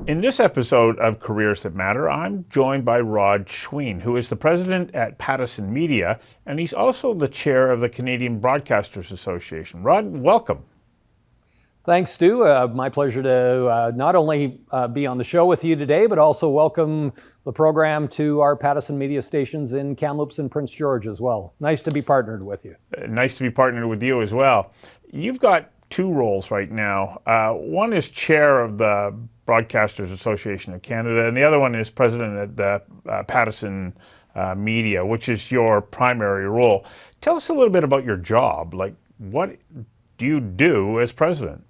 In this episode of Careers That Matter, I'm joined by Rod Schween, who is the president at Pattison Media, and he's also the chair of the Canadian Broadcasters Association. Rod, welcome. Thanks, Stu. My pleasure to not only be on the show with you today, but also welcome the program to our Pattison Media stations in Kamloops and Prince George as well. Nice to be partnered with you. Nice to be partnered with you as well. You've got two roles right now. One is chair of the Broadcasters Association of Canada, and the other one is president at the Pattison Media, which is your primary role. Tell us a little bit about your job. Like, what do you do as president?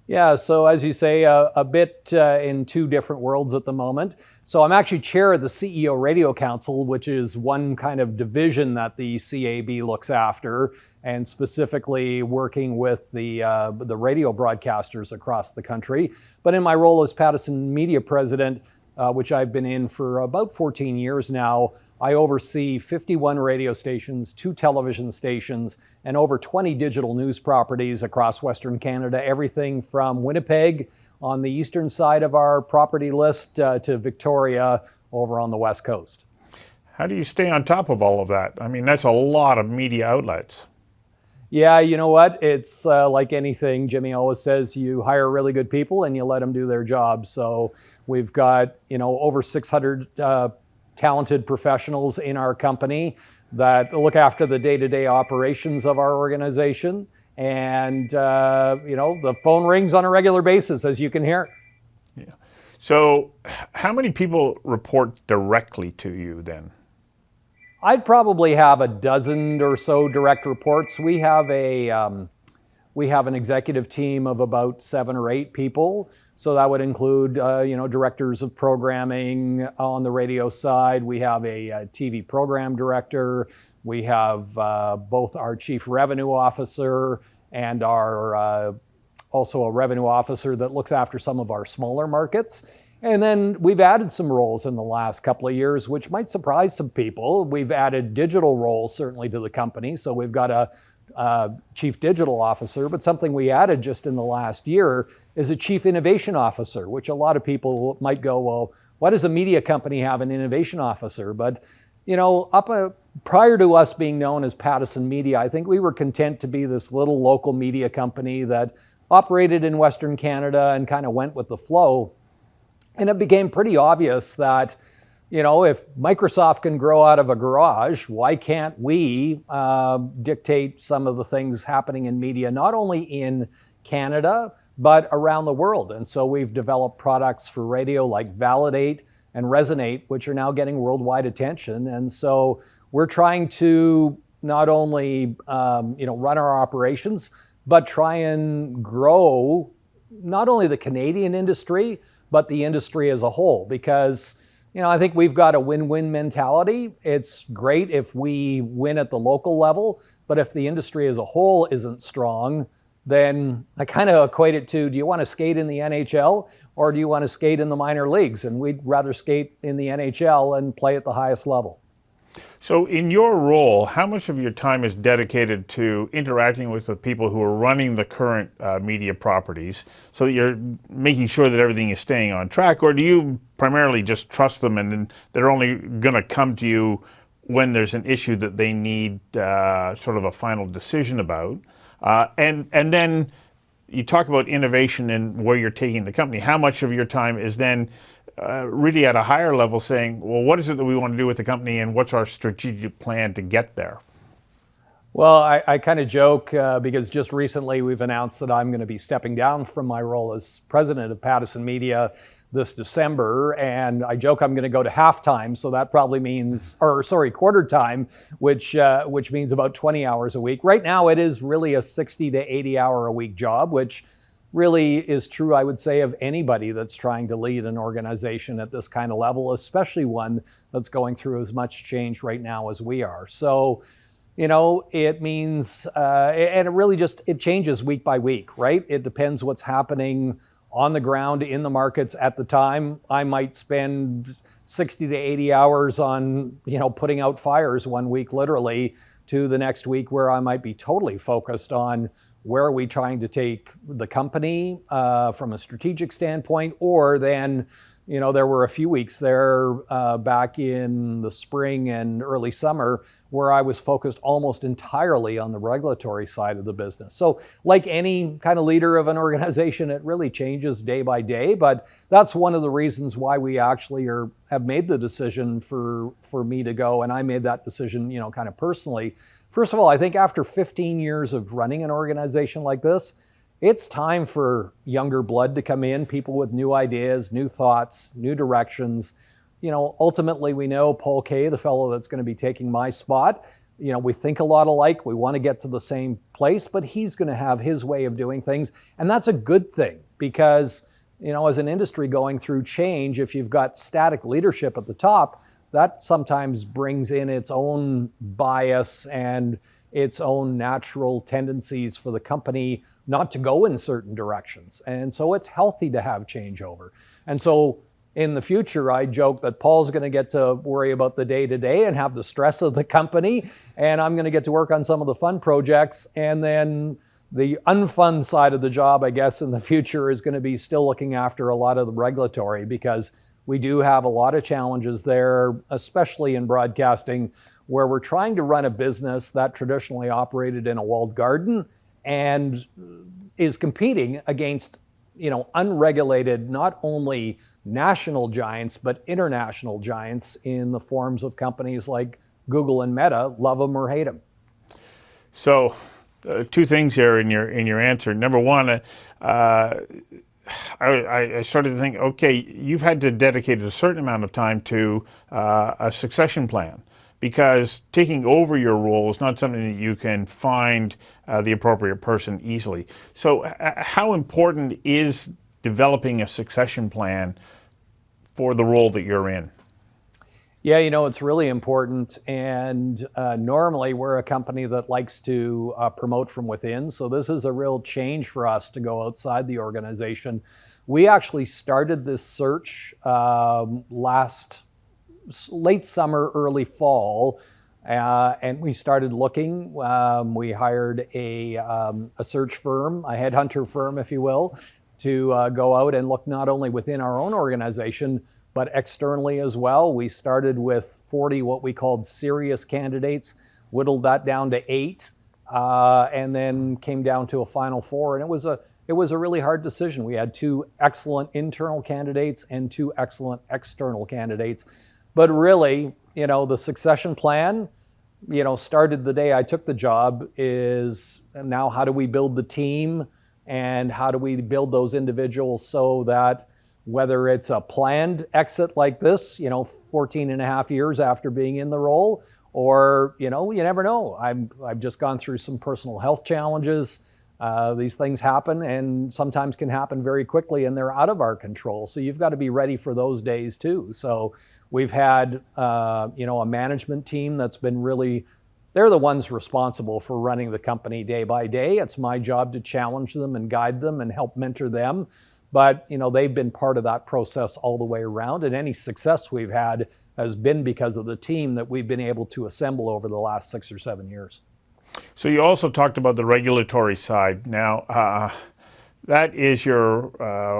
Yeah, so as you say, a bit in two different worlds at the moment. So I'm actually chair of the CEO Radio Council, which is one kind of division that the CAB looks after, and specifically working with the radio broadcasters across the country. But in my role as Pattison Media president, which I've been in for about 14 years now, I oversee 51 radio stations, 2 television stations, and over 20 digital news properties across Western Canada, everything from Winnipeg on the eastern side of our property list to Victoria over on the west coast. How do you stay on top of all of that? I mean, that's a lot of media outlets. Yeah, you know what? It's like anything. Jimmy always says you hire really good people and you let them do their job. So we've got, over 600 talented professionals in our company that look after the day-to-day operations of our organization. And, the phone rings on a regular basis, as you can hear. Yeah. So how many people report directly to you then? I'd probably have a dozen or so direct reports. We have an executive team of about 7 or 8 people. So that would include, directors of programming on the radio side. We have a TV program director. We have both our chief revenue officer and our also a revenue officer that looks after some of our smaller markets. And then we've added some roles in the last couple of years, which might surprise some people. We've added digital roles certainly to the company. So we've got a chief digital officer, but something we added just in the last year is a chief innovation officer, which a lot of people might go, well, why does a media company have an innovation officer? But, prior to us being known as Pattison Media, I think we were content to be this little local media company that operated in Western Canada and kind of went with the flow. And it became pretty obvious that if Microsoft can grow out of a garage, why can't we dictate some of the things happening in media, not only in Canada, but around the world? And so we've developed products for radio like Validate and Resonate, which are now getting worldwide attention. And so we're trying to not only run our operations, but try and grow not only the Canadian industry, but the industry as a whole, because I think we've got a win-win mentality. It's great if we win at the local level, but if the industry as a whole isn't strong, then I kind of equate it to, do you want to skate in the NHL or do you want to skate in the minor leagues? And we'd rather skate in the NHL and play at the highest level. So in your role, how much of your time is dedicated to interacting with the people who are running the current media properties so that you're making sure that everything is staying on track? Or do you primarily just trust them and they're only going to come to you when there's an issue that they need sort of a final decision about? And then you talk about innovation and where you're taking the company. How much of your time is then really at a higher level saying, well, what is it that we want to do with the company and what's our strategic plan to get there? Well, I kind of joke because just recently we've announced that I'm going to be stepping down from my role as president of Pattison Media this December, and I joke I'm going to go to halftime, so that probably means, quarter time, which means about 20 hours a week. Right now it is really a 60 to 80 hour a week job, which really is true, I would say, of anybody that's trying to lead an organization at this kind of level, especially one that's going through as much change right now as we are. So, it means, and it really it changes week by week, right? It depends what's happening on the ground in the markets at the time. I might spend 60 to 80 hours on, putting out fires one week, literally, to the next week where I might be totally focused on where are we trying to take the company from a strategic standpoint, or then, there were a few weeks there back in the spring and early summer where I was focused almost entirely on the regulatory side of the business. So like any kind of leader of an organization, it really changes day by day, but that's one of the reasons why we actually have made the decision for me to go, and I made that decision, kind of personally. First of all, I think after 15 years of running an organization like this, it's time for younger blood to come in, people with new ideas, new thoughts, new directions. Ultimately, we know Paul Kay, the fellow that's going to be taking my spot, we think a lot alike. We want to get to the same place, but he's going to have his way of doing things. And that's a good thing because, as an industry going through change, if you've got static leadership at the top, that sometimes brings in its own bias and its own natural tendencies for the company not to go in certain directions. And so it's healthy to have changeover. And so in the future, I joke that Paul's going to get to worry about the day-to-day and have the stress of the company, and I'm going to get to work on some of the fun projects. And then the unfun side of the job, I guess, in the future is going to be still looking after a lot of the regulatory, because we do have a lot of challenges there, especially in broadcasting, where we're trying to run a business that traditionally operated in a walled garden and is competing against, unregulated, not only national giants, but international giants in the forms of companies like Google and Meta, love them or hate them. So, two things here in your answer. Number one, I started to think, okay, you've had to dedicate a certain amount of time to a succession plan, because taking over your role is not something that you can find the appropriate person easily. So how important is developing a succession plan for the role that you're in? Yeah, it's really important, and normally we're a company that likes to promote from within, so this is a real change for us to go outside the organization. We actually started this search late summer, early fall, and we started looking. We hired a search firm, a headhunter firm, if you will, to go out and look not only within our own organization, but externally as well. We started with 40 what we called serious candidates, whittled that down to 8, and then came down to a final 4. And it was a really hard decision. We had 2 excellent internal candidates and 2 excellent external candidates. But really, the succession plan, started the day I took the job, is now how do we build the team and how do we build those individuals so that whether it's a planned exit like this, 14 and a half years after being in the role, or, you never know. I've just gone through some personal health challenges. These things happen and sometimes can happen very quickly, and they're out of our control. So you've got to be ready for those days too. So we've had, a management team that's been they're the ones responsible for running the company day by day. It's my job to challenge them and guide them and help mentor them. But, they've been part of that process all the way around, and any success we've had has been because of the team that we've been able to assemble over the last 6 or 7 years. So you also talked about the regulatory side. Now, that is your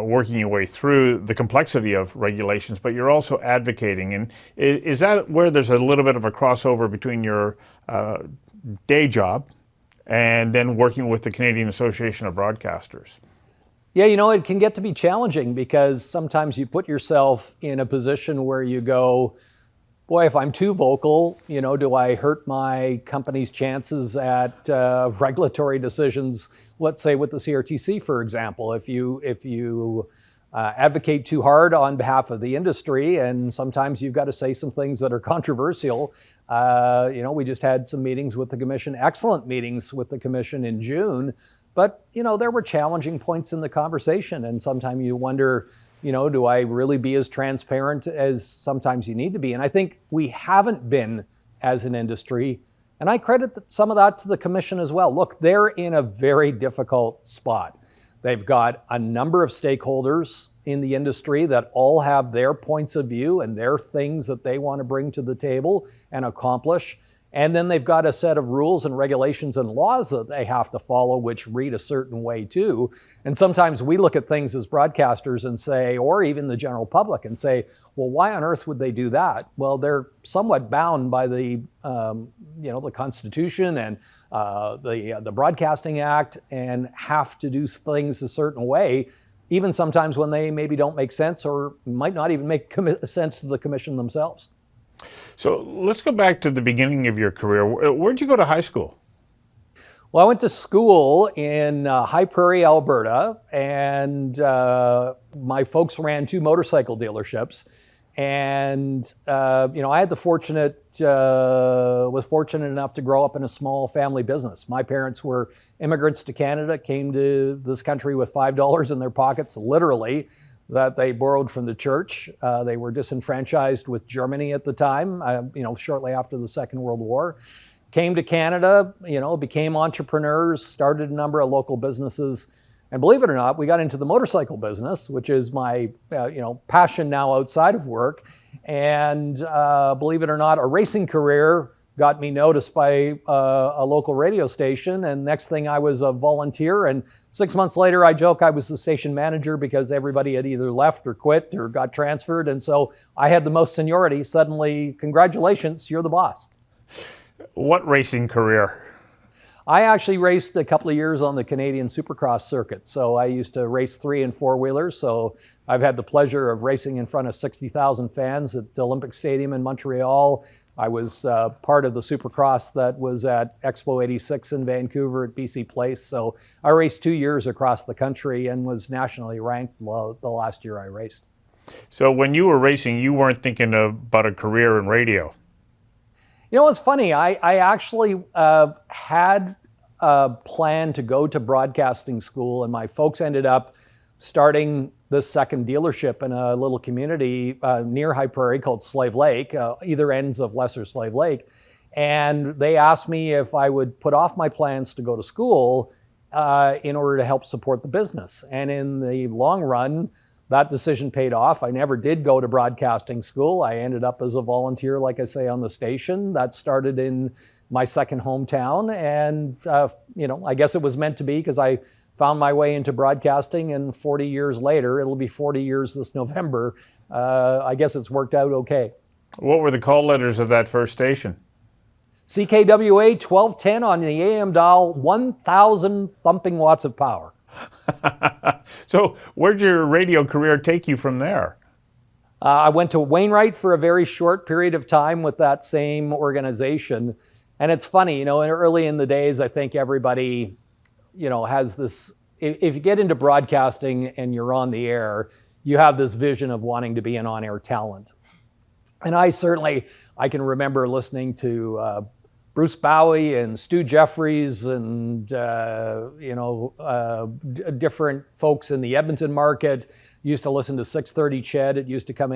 working your way through the complexity of regulations, but you're also advocating. And is that where there's a little bit of a crossover between your day job and then working with the Canadian Association of Broadcasters? Yeah, it can get to be challenging because sometimes you put yourself in a position where you go, boy, if I'm too vocal, do I hurt my company's chances at regulatory decisions, let's say with the CRTC, for example. If you advocate too hard on behalf of the industry, and sometimes you've got to say some things that are controversial. We just had some meetings with the Commission, excellent meetings with the Commission in June, but, there were challenging points in the conversation, and sometimes you wonder, do I really be as transparent as sometimes you need to be? And I think we haven't been as an industry, and I credit some of that to the Commission as well. Look, they're in a very difficult spot. They've got a number of stakeholders in the industry that all have their points of view and their things that they want to bring to the table and accomplish. And then they've got a set of rules and regulations and laws that they have to follow, which read a certain way too. And sometimes we look at things as broadcasters and say, or even the general public, and say, well, why on earth would they do that? Well, they're somewhat bound by the Constitution and the Broadcasting Act, and have to do things a certain way, even sometimes when they maybe don't make sense or might not even make sense to the commission themselves. So let's go back to the beginning of your career. Where'd you go to high school? Well, I went to school in High Prairie, Alberta, and my folks ran 2 motorcycle dealerships. And I had was fortunate enough to grow up in a small family business. My parents were immigrants to Canada, came to this country with $5 in their pockets, literally, that they borrowed from the church. They were disenfranchised with Germany at the time, shortly after the Second World War. Came to Canada, became entrepreneurs, started a number of local businesses. And believe it or not, we got into the motorcycle business, which is my passion now outside of work. And believe it or not, a racing career got me noticed by a local radio station. And next thing, I was a volunteer. And 6 months later, I joke I was the station manager because everybody had either left or quit or got transferred. And so I had the most seniority. Suddenly, congratulations, you're the boss. What racing career? I actually raced a couple of years on the Canadian Supercross circuit. So I used to race 3 and 4 wheelers. So I've had the pleasure of racing in front of 60,000 fans at the Olympic Stadium in Montreal. I was part of the Supercross that was at Expo 86 in Vancouver at BC Place. So I raced 2 years across the country and was nationally ranked the last year I raced. So when you were racing, you weren't thinking about a career in radio? You know, it's funny. I actually had a plan to go to broadcasting school, and my folks ended up starting this second dealership in a little community near High Prairie called Slave Lake, either ends of Lesser Slave Lake. And they asked me if I would put off my plans to go to school in order to help support the business. And in the long run, that decision paid off. I never did go to broadcasting school. I ended up as a volunteer, like I say, on the station. That started in my second hometown. And, I guess it was meant to be because I found my way into broadcasting. And 40 years later, it'll be 40 years this November, I guess it's worked out okay. What were the call letters of that first station? CKWA 1210 on the AM dial, 1,000 thumping watts of power. So where'd your radio career take you from there? I went to Wainwright for a very short period of time with that same organization. And it's funny, early in the days, I think everybody, has this, if you get into broadcasting and you're on the air, you have this vision of wanting to be an on-air talent. And I can remember listening to Bruce Bowie and Stu Jeffries and different folks in the Edmonton market. Used to listen to 630 Ched. It used to come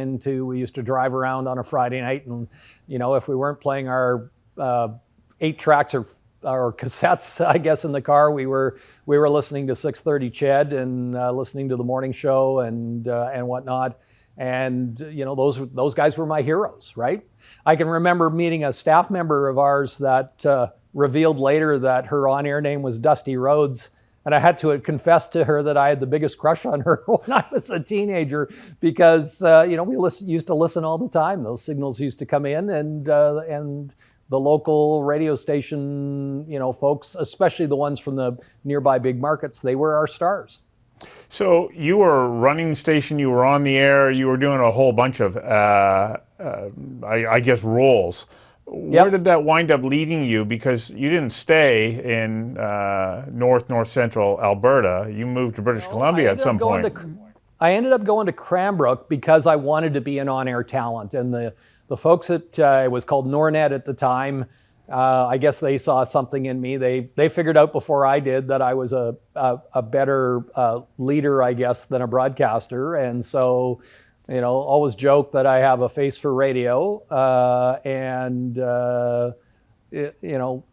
we used to drive around on a Friday night, and if we weren't playing our 8 tracks or cassettes, I guess, in the car, we were listening to 630 Ched and listening to the morning show and whatnot. And those guys were my heroes, right? I can remember meeting a staff member of ours that revealed later that her on-air name was Dusty Rhodes, and I had to confess to her that I had the biggest crush on her when I was a teenager because we used to listen all the time. Those signals used to come in, and the local radio station, folks, especially the ones from the nearby big markets, they were our stars. So you were running the station, you were on the air, you were doing a whole bunch of, I guess, roles. Yep. Where did that wind up leading you? Because you didn't stay in north central Alberta. You moved to British Columbia at some point. I ended up going to Cranbrook because I wanted to be an on-air talent. And the folks at, it was called Nornet at the time, I guess they saw something in me. They figured out before I did that I was a better leader, I guess, than a broadcaster. And so, always joke that I have a face for radio, and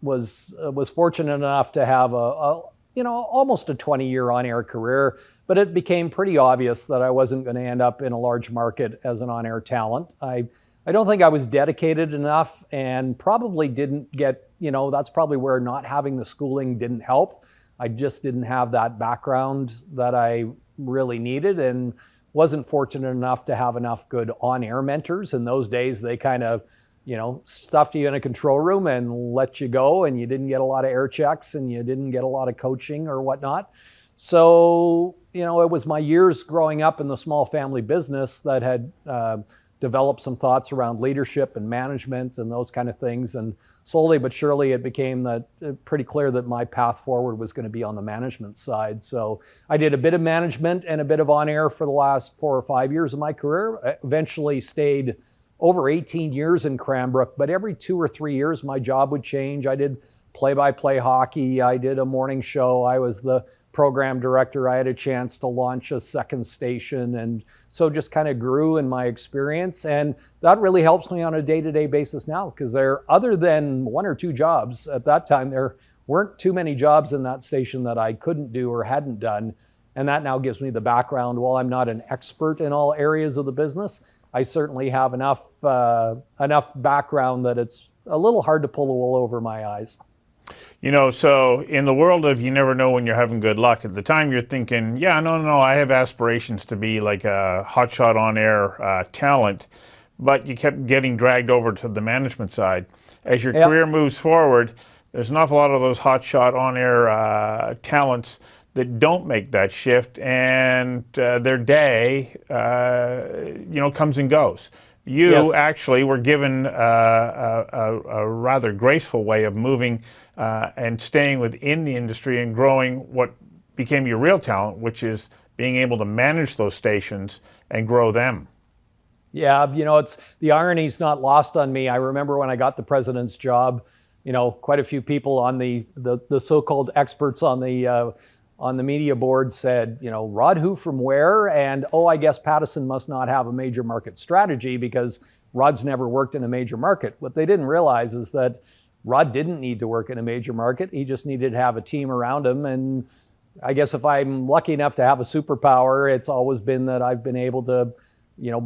was fortunate enough to have almost a 20-year on-air career. But it became pretty obvious that I wasn't going to end up in a large market as an on-air talent. I I don't think I was dedicated enough, and probably didn't get, that's probably where not having the schooling didn't help. I just didn't have that background that I really needed, and wasn't fortunate enough to have enough good on-air mentors. In those days, they kind of, stuffed you in a control room and let you go, and you didn't get a lot of air checks, and you didn't get a lot of coaching or whatnot. So, it was my years growing up in the small family business that had developed some thoughts around leadership and management and those kind of things. And slowly but surely it became pretty clear that my path forward was going to be on the management side. So I did a bit of management and a bit of on-air for the last 4 or 5 years of my career. I eventually stayed over 18 years in Cranbrook, but every 2 or 3 years my job would change. I did play-by-play hockey. I did a morning show. I was the program director. I had a chance to launch a second station, and so just kind of grew in my experience. And that really helps me on a day-to-day basis now, because other than 1 or 2 jobs at that time, there weren't too many jobs in that station that I couldn't do or hadn't done. And that now gives me the background. While I'm not an expert in all areas of the business, I certainly have enough background that it's a little hard to pull the wool over my eyes. So in the world of you never know when you're having good luck, at the time you're thinking, no, I have aspirations to be like a hotshot on-air talent, but you kept getting dragged over to the management side. As your career moves forward, there's an awful lot of those hotshot on-air talents that don't make that shift, and their day, comes and goes. You actually were given a rather graceful way of moving and staying within the industry and growing what became your real talent, which is being able to manage those stations and grow them. Yeah, it's the irony's not lost on me. I remember when I got the president's job, quite a few people on the so-called experts on the media board said, Rod who from where? And, I guess Pattison must not have a major market strategy because Rod's never worked in a major market. What they didn't realize is that Rod didn't need to work in a major market. He just needed to have a team around him. And I guess if I'm lucky enough to have a superpower, it's always been that I've been able to,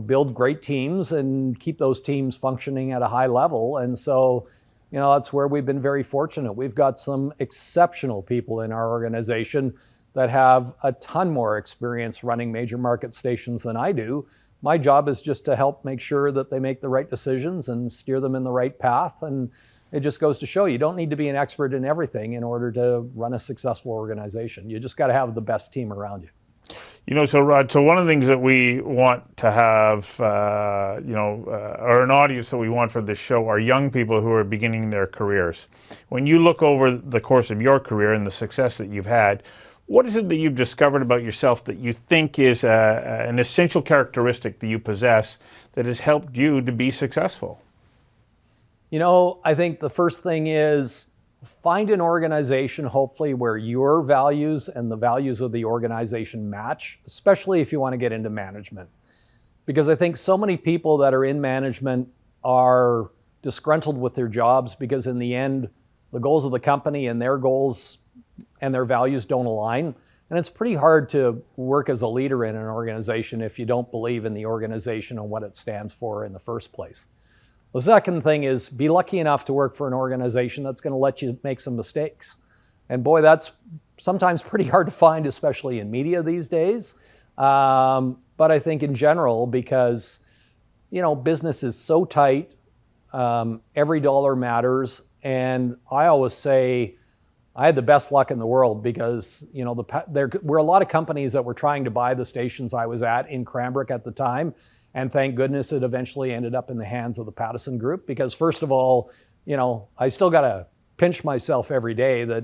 build great teams and keep those teams functioning at a high level. And so, that's where we've been very fortunate. We've got some exceptional people in our organization that have a ton more experience running major market stations than I do. My job is just to help make sure that they make the right decisions and steer them in the right path. And it just goes to show you don't need to be an expert in everything in order to run a successful organization. You just got to have the best team around you. So Rod, one of the things that we want to have, or an audience that we want for this show are young people who are beginning their careers. When you look over the course of your career and the success that you've had, what is it that you've discovered about yourself that you think is an essential characteristic that you possess that has helped you to be successful? I think the first thing is find an organization, hopefully, where your values and the values of the organization match, especially if you want to get into management. Because I think so many people that are in management are disgruntled with their jobs because in the end, the goals of the company and their goals and their values don't align. And it's pretty hard to work as a leader in an organization if you don't believe in the organization and what it stands for in the first place. The second thing is be lucky enough to work for an organization that's going to let you make some mistakes. And boy, that's sometimes pretty hard to find, especially in media these days. But I think in general, because, business is so tight, every dollar matters. And I always say I had the best luck in the world because, there were a lot of companies that were trying to buy the stations I was at in Cranbrook at the time. And thank goodness it eventually ended up in the hands of the Pattison Group because first of all, I still got to pinch myself every day that,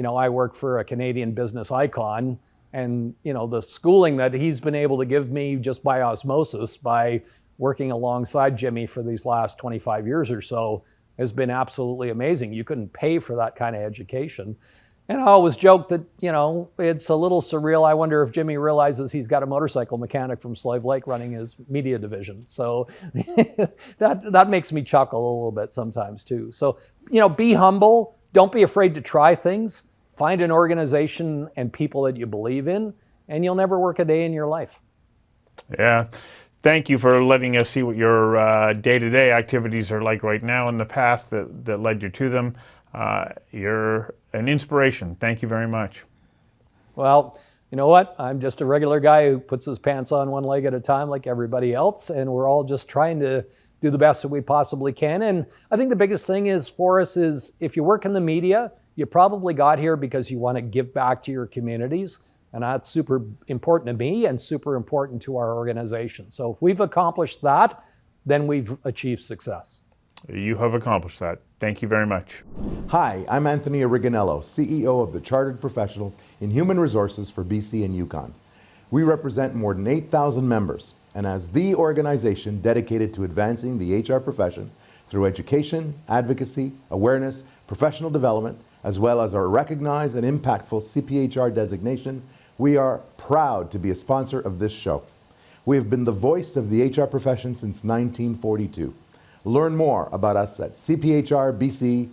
I work for a Canadian business icon and, the schooling that he's been able to give me just by osmosis by working alongside Jimmy for these last 25 years or so has been absolutely amazing. You couldn't pay for that kind of education. And I always joke that, it's a little surreal. I wonder if Jimmy realizes he's got a motorcycle mechanic from Slave Lake running his media division. So that makes me chuckle a little bit sometimes too. So, be humble. Don't be afraid to try things. Find an organization and people that you believe in, and you'll never work a day in your life. Yeah. thank you for letting us see what your day-to-day activities are like right now and the path that led you to them. You're an inspiration. Thank you very much. Well, you know what? I'm just a regular guy who puts his pants on one leg at a time like everybody else, and we're all just trying to do the best that we possibly can. And I think the biggest thing is for us is if you work in the media, you probably got here because you want to give back to your communities. And that's super important to me and super important to our organization. So if we've accomplished that, then we've achieved success. You have accomplished that. Thank you very much. Hi, I'm Anthony Originello, CEO of the Chartered Professionals in Human Resources for BC and Yukon. We represent more than 8,000 members, and as the organization dedicated to advancing the HR profession through education, advocacy, awareness, professional development, as well as our recognized and impactful CPHR designation, we are proud to be a sponsor of this show. We have been the voice of the HR profession since 1942. Learn more about us at cphrbc.ca.